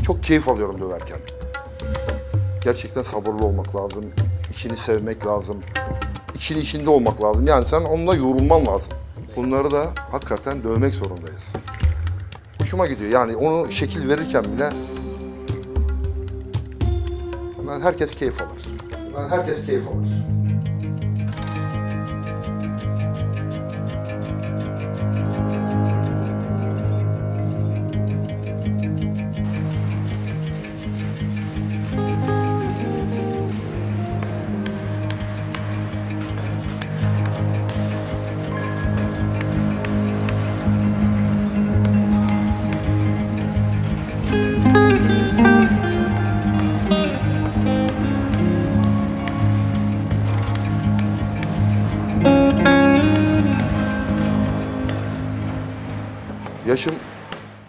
çok keyif alıyorum döverken. Gerçekten sabırlı olmak lazım, işini sevmek lazım, işin içinde olmak lazım. Yani sen onunla yorulman lazım. Bunları da hakikaten dövmek zorundayız. Hoşuma gidiyor. Yani onu şekil verirken bile herkes keyif alır. Herkes keyif alır. Yaşım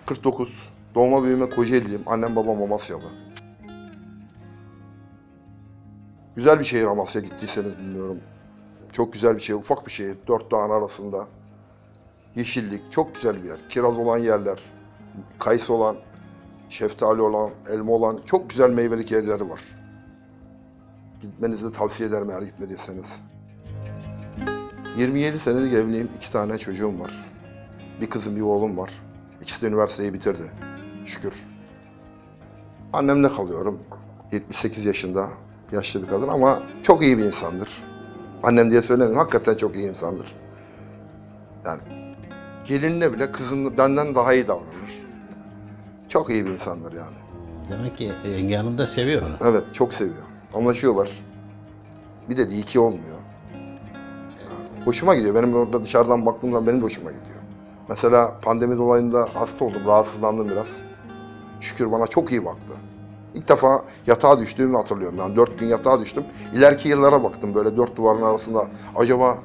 49. Doğma büyüme Kocaeli'liyim. Annem babam Amasyalı. Güzel bir şehir Amasya, gittiyseniz bilmiyorum. Çok güzel bir şehir, ufak bir şehir. 4 dağın arasında. Yeşillik, çok güzel bir yer. Kiraz olan yerler, kayısı olan, şeftali olan, elma olan çok güzel meyvelik yerleri var. Gitmenizi de tavsiye ederim eğer gitmediyseniz. 27 senelik evliyim, 2 tane çocuğum var. Bir kızım, bir oğlum var. İkisi de üniversiteyi bitirdi. Şükür. Annemle kalıyorum. 78 yaşında. Yaşlı bir kadın ama çok iyi bir insandır. Annem diye söylemiyorum. Hakikaten çok iyi insandır. Yani gelinine bile kızın benden daha iyi davranır. Çok iyi bir insandır yani. Demek ki yenge hanım da seviyor onu. Evet, çok seviyor. Anlaşıyorlar. Bir de iyi ki olmuyor. Yani hoşuma gidiyor. Benim orada dışarıdan baktığımda benim de hoşuma gidiyor. Mesela pandemi dolayında hasta oldum, rahatsızlandım biraz. Şükür bana çok iyi baktı. İlk defa yatağa düştüğümü hatırlıyorum. Yani 4 gün yatağa düştüm. İleriki yıllara baktım böyle 4 duvarın arasında. Acaba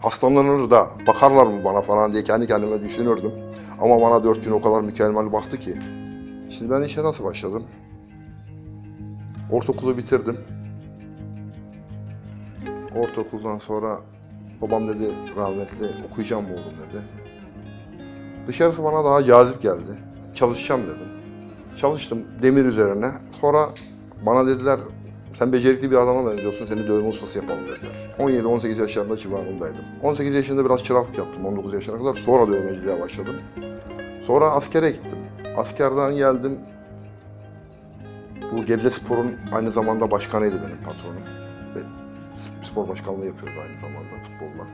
hastalanır da bakarlar mı bana falan diye kendi kendime düşünürdüm. Ama bana 4 gün o kadar mükemmel baktı ki. Şimdi ben işe nasıl başladım? Ortaokulu bitirdim. Ortaokuldan sonra babam dedi rahmetli, okuyacağım mı oğlum dedi. Dışarısı bana daha cazip geldi. Çalışacağım dedim. Çalıştım demir üzerine. Sonra bana dediler sen becerikli bir adama benziyorsun, seni dövme ustası yapalım dediler. 17-18 yaşlarında civarındaydım. 18 yaşında biraz çıraklık yaptım 19 yaşına kadar. Sonra dövmeciliğe başladım. Sonra askere gittim. Askerden geldim. Bu Gebze Spor'un aynı zamanda başkanıydı benim patronum. Ve spor başkanlığı yapıyordu aynı zamanda futbolla.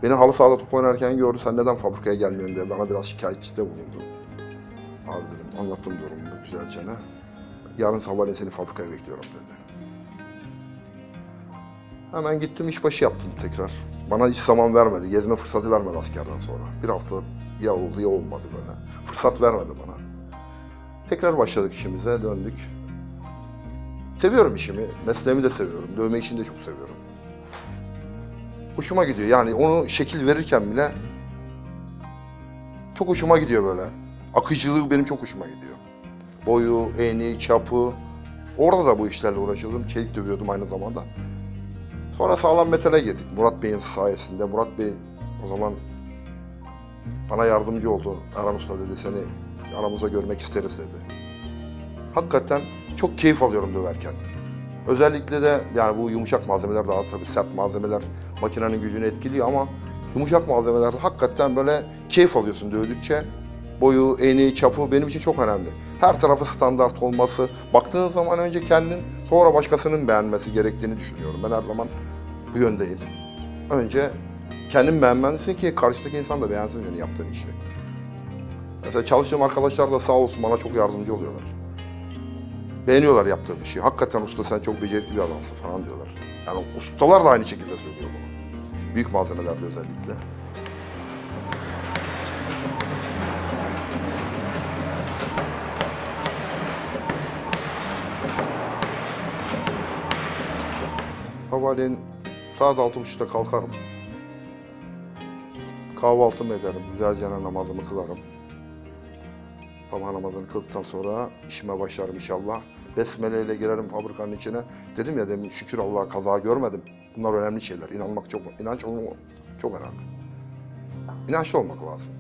Beni halı sahada top oynarken gördü, sen neden fabrikaya gelmiyorsun diye bana biraz şikayetçide bulundu. Abi dedim, anlattım durumumu güzelce ne. Yarın sabahleyin seni fabrikaya bekliyorum dedi. Hemen gittim, işbaşı yaptım tekrar. Bana hiç zaman vermedi, gezme fırsatı vermedi askerden sonra. Bir hafta ya oldu ya olmadı böyle. Fırsat vermedi bana. Tekrar başladık işimize, döndük. Seviyorum işimi, mesleğimi de seviyorum. Dövme işini de çok seviyorum. Hoşuma gidiyor yani onu şekil verirken bile çok hoşuma gidiyor böyle. Akıcılığı benim çok hoşuma gidiyor. Boyu, eni, çapı. Orada da bu işlerle uğraşıyordum. Çelik dövüyordum aynı zamanda. Sonra sağlam metale girdik Murat Bey'in sayesinde. Murat Bey o zaman bana yardımcı oldu. Erhan Usta dedi, seni aramızda görmek isteriz dedi. Hakikaten çok keyif alıyorum döverken. Özellikle de yani bu yumuşak malzemeler, daha tabii sert malzemeler makinenin gücünü etkiliyor ama yumuşak malzemelerde hakikaten böyle keyif alıyorsun dövdükçe. Boyu, eni, çapı benim için çok önemli. Her tarafı standart olması, baktığın zaman önce kendin, sonra başkasının beğenmesi gerektiğini düşünüyorum. Ben her zaman bu yöndeyim. Önce kendin beğenmelisin ki karşıdaki insan da beğensin senin yaptığın işi. Mesela çalıştığım arkadaşlar da sağ olsun bana çok yardımcı oluyorlar. Beğeniyorlar yaptığım işi. Hakikaten usta sen çok becerikli bir adamsın falan diyorlar. Yani ustalar da aynı şekilde söylüyor bunu. Büyük malzemelerde özellikle. Sabahleyin saat 6.30'da kalkarım. Kahvaltımı ederim, güzelce namazımı kılarım. Sabah namazını kıldıktan sonra işime başlarım inşallah. Besmele ile girerim fabrikanın içine. Dedim ya demin şükür Allah'a kaza görmedim. Bunlar önemli şeyler. İnanmak çok, inanç olmak çok önemli. İnançlı olmak lazım.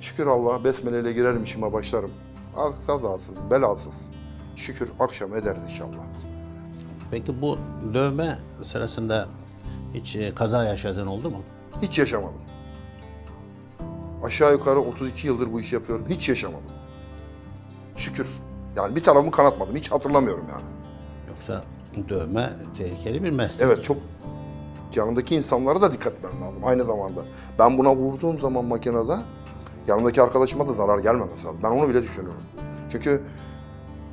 Şükür Allah'a besmele ile girerim işime başlarım. kazasız, belasız şükür akşam ederiz inşallah. Peki bu dövme sırasında hiç kaza yaşadığın oldu mu? Hiç yaşamadım. Aşağı yukarı 32 yıldır bu işi yapıyorum. Hiç yaşamadım. Şükür. Yani bir tarafımı kanatmadım. Hiç hatırlamıyorum yani. Yoksa dövme tehlikeli bir meslek. Evet, çok yanındaki insanlara da dikkat etmem lazım aynı zamanda. Ben buna vurduğum zaman makinede yanımdaki arkadaşıma da zarar gelmemesi lazım. Ben onu bile düşünüyorum. Çünkü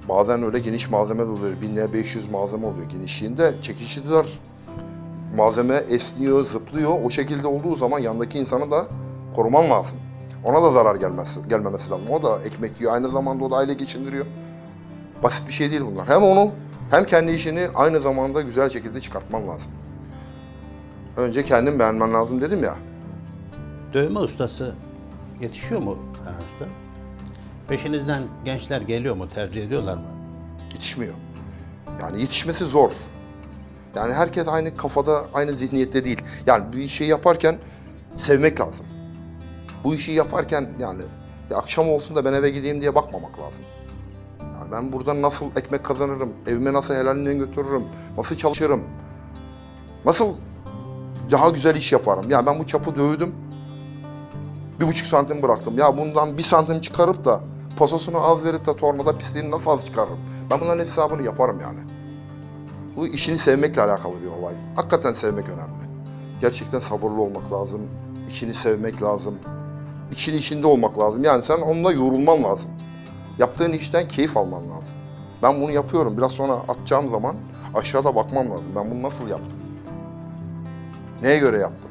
bazen öyle geniş malzeme de oluyor. 1000'e 500 malzeme oluyor genişliğinde. Çekişi dar. Malzeme esniyor, zıplıyor. O şekilde olduğu zaman yanındaki insanı da koruman lazım. Ona da zarar gelmemesi lazım. O da ekmek yiyor. Aynı zamanda o da aile geçindiriyor. Basit bir şey değil bunlar. Hem onu hem kendi işini aynı zamanda güzel şekilde çıkartman lazım. Önce kendin beğenmen lazım dedim ya. Dövme ustası yetişiyor mu Erhan Usta? Peşinizden gençler geliyor mu? Tercih ediyorlar mı? Yetişmiyor. Yani yetişmesi zor. Yani herkes aynı kafada, aynı zihniyette değil. Yani bir şey yaparken sevmek lazım. Bu işi yaparken yani ya akşam olsun da ben eve gideyim diye bakmamak lazım. Yani ben buradan nasıl ekmek kazanırım, evime nasıl helalinden götürürüm, nasıl çalışırım, nasıl daha güzel iş yaparım. Ya ben bu çapı dövdüm, 1,5 santim bıraktım. Ya bundan 1 santim çıkarıp da pososunu az verip de tornada pisliğini nasıl az çıkarırım. Ben bunların hesabını yaparım yani. Bu işini sevmekle alakalı bir olay. Hakikaten sevmek önemli. Gerçekten sabırlı olmak lazım. İşini sevmek lazım. İşin içinde olmak lazım. Yani sen onunla yorulman lazım. Yaptığın işten keyif alman lazım. Ben bunu yapıyorum. Biraz sonra atacağım zaman aşağıda bakmam lazım. Ben bunu nasıl yaptım? Neye göre yaptım?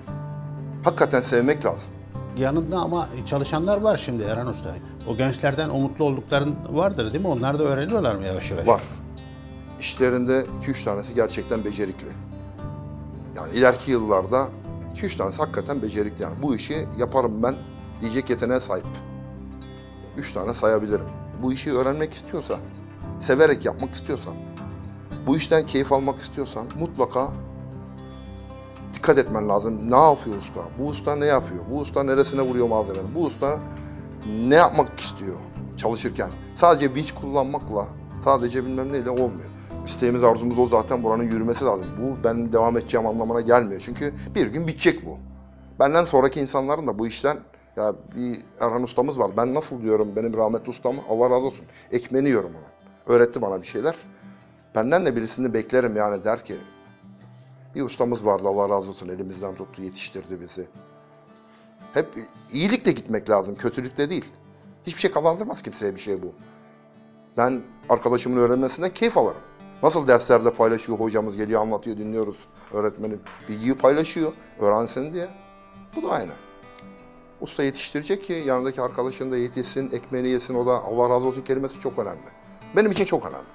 Hakikaten sevmek lazım. Yanında ama çalışanlar var şimdi Erhan Usta. O gençlerden umutlu oldukların vardır değil mi? Onlar da öğreniyorlar mı yavaş yavaş? Var. İşlerinde 2-3 tanesi gerçekten becerikli. Yani ileriki yıllarda 2-3 tanesi hakikaten becerikli. Yani bu işi yaparım ben diyecek yeteneğe sahip. 3 tane sayabilirim. Bu işi öğrenmek istiyorsan, severek yapmak istiyorsan, bu işten keyif almak istiyorsan mutlaka dikkat etmen lazım. Ne yapıyor usta? Bu usta ne yapıyor? Bu usta neresine vuruyor malzemenin? Bu usta ne yapmak istiyor çalışırken? Sadece vinç kullanmakla, sadece bilmem neyle olmuyor. İsteğimiz, arzumuz o zaten, buranın yürümesi lazım. Bu ben devam edeceğim anlamına gelmiyor. Çünkü bir gün bitecek bu. Benden sonraki insanların da bu işten, ya bir Erhan ustamız var. Ben nasıl diyorum benim rahmetli ustam, Allah razı olsun. Ekmeğini yiyorum ona. Öğretti bana bir şeyler. Benden de birisini beklerim yani, der ki bir ustamız vardı Allah razı olsun, elimizden tuttu, yetiştirdi bizi. Hep iyilikle gitmek lazım, kötülükle değil. Hiçbir şey kazandırmaz kimseye bir şey bu. Ben arkadaşımın öğrenmesinden keyif alırım. Nasıl derslerde paylaşıyor, hocamız geliyor anlatıyor, dinliyoruz. Öğretmenim bilgiyi paylaşıyor, öğrensin diye. Bu da aynı. Usta yetiştirecek ki yanındaki arkadaşın da yetişsin, ekmeğini yesin, o da Allah razı olsun kelimesi çok önemli. Benim için çok önemli.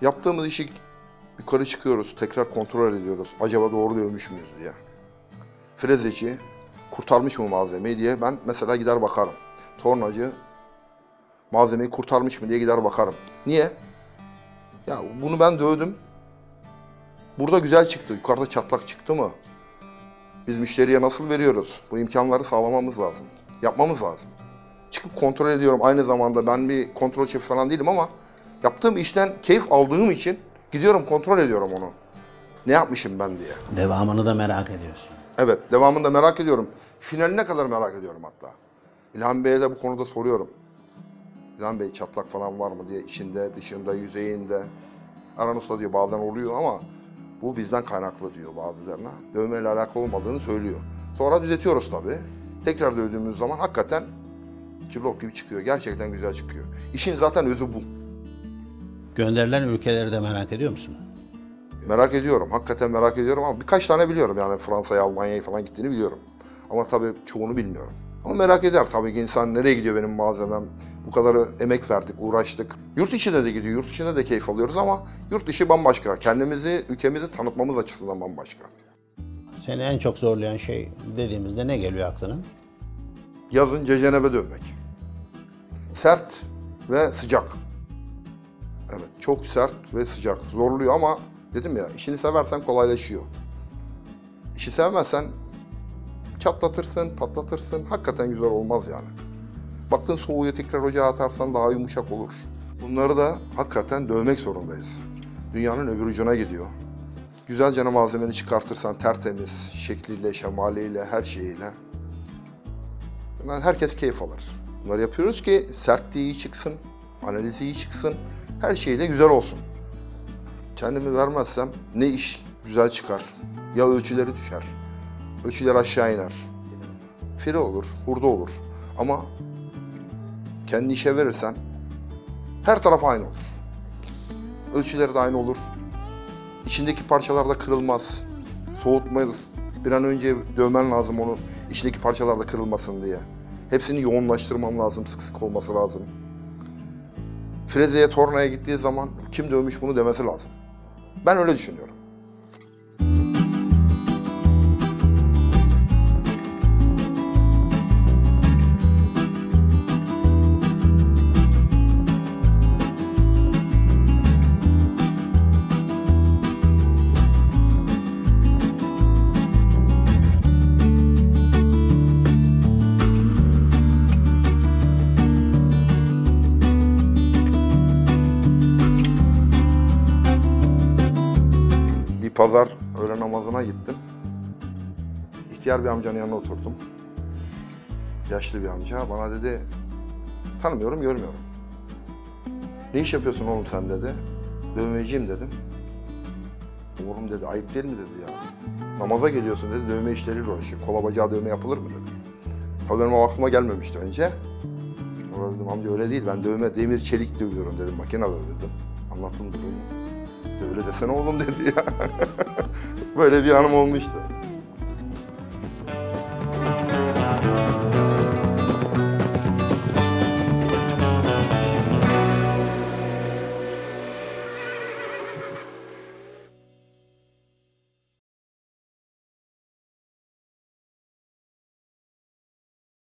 Yaptığımız işi yukarı çıkıyoruz, tekrar kontrol ediyoruz. Acaba doğru dövmüş müyüz diye. Frezeci kurtarmış mı malzemeyi diye ben mesela gider bakarım. Tornacı malzemeyi kurtarmış mı diye gider bakarım. Niye? Ya bunu ben dövdüm. Burada güzel çıktı. Yukarıda çatlak çıktı mı? Biz müşteriye nasıl veriyoruz? Bu imkanları sağlamamız lazım. Yapmamız lazım. Çıkıp kontrol ediyorum. Aynı zamanda ben bir kontrol şefi falan değilim ama yaptığım işten keyif aldığım için gidiyorum kontrol ediyorum onu. Ne yapmışım ben diye. Devamını da merak ediyorsun. Evet, devamını da merak ediyorum. Finaline kadar merak ediyorum hatta. İlhan Bey'e de bu konuda soruyorum. İlhan Bey çatlak falan var mı diye, içinde, dışında, yüzeyinde. Erhan Usta diyor bazen oluyor ama bu bizden kaynaklı diyor bazılarına. Dövmeyle alakalı olmadığını söylüyor. Sonra düzeltiyoruz tabii. Tekrar dövdüğümüz zaman hakikaten cillop gibi çıkıyor. Gerçekten güzel çıkıyor. İşin zaten özü bu. Gönderilen ülkeleri de merak ediyor musun? Merak ediyorum. Hakikaten merak ediyorum ama birkaç tane biliyorum. Yani Fransa'ya, Almanya'ya falan gittiğini biliyorum. Ama tabii çoğunu bilmiyorum. Ama merak eder tabii ki insan, nereye gidiyor benim malzemem? Bu kadar emek verdik, uğraştık. Yurt içine de gidiyor, yurt içine de keyif alıyoruz ama yurt dışı bambaşka. Kendimizi, ülkemizi tanıtmamız açısından bambaşka. Seni en çok zorlayan şey dediğimizde ne geliyor aklına? Yazın cecenebe dövmek. Sert ve sıcak. Evet, çok sert ve sıcak. Zorluyor ama dedim ya, işini seversen kolaylaşıyor. İşi sevmezsen çatlatırsın, patlatırsın. Hakikaten güzel olmaz yani. Baktın soğuyor, tekrar ocağa atarsan daha yumuşak olur. Bunları da hakikaten dövmek zorundayız. Dünyanın öbür ucuna gidiyor. Güzelce malzemeni çıkartırsan tertemiz, şekliyle, şemaliyle, her şeyiyle. Bundan herkes keyif alır. Bunları yapıyoruz ki sertliği iyi çıksın, analizi iyi çıksın, her şeyle güzel olsun. Kendimi vermezsem ne iş güzel çıkar, ya ölçüleri düşer, ölçüler aşağı iner. Fire olur, hurda olur. Ama kendi işe verirsen her taraf aynı olur. Ölçüleri de aynı olur. İçindeki parçalar da kırılmaz. Soğutmayız. Bir an önce dövmen lazım onu, içindeki parçalar da kırılmasın diye. Hepsini yoğunlaştırmam lazım, sık sık olması lazım. Frezeye, tornaya gittiği zaman kim dövmüş bunu demesi lazım. Ben öyle düşünüyorum. Pazar öğle namazına gittim. İhtiyar bir amcanın yanına oturdum. Yaşlı bir amca. Bana dedi, tanımıyorum, görmüyorum. Ne iş yapıyorsun oğlum sen dedi. Dövmeciyim dedim. Oğlum dedi, ayıp değil mi dedi ya. Namaza geliyorsun dedi, dövme işleriyle uğraşıyor. Kola bacağı dövme yapılır mı dedi. Tabii benim o aklıma gelmemişti önce. Sonra dedim, amca öyle değil, ben dövme, demir, çelik dövüyorum dedim, makinede dedim. Anlattım durumu. Öyle desene oğlum dedi ya. Böyle bir anım olmuştu.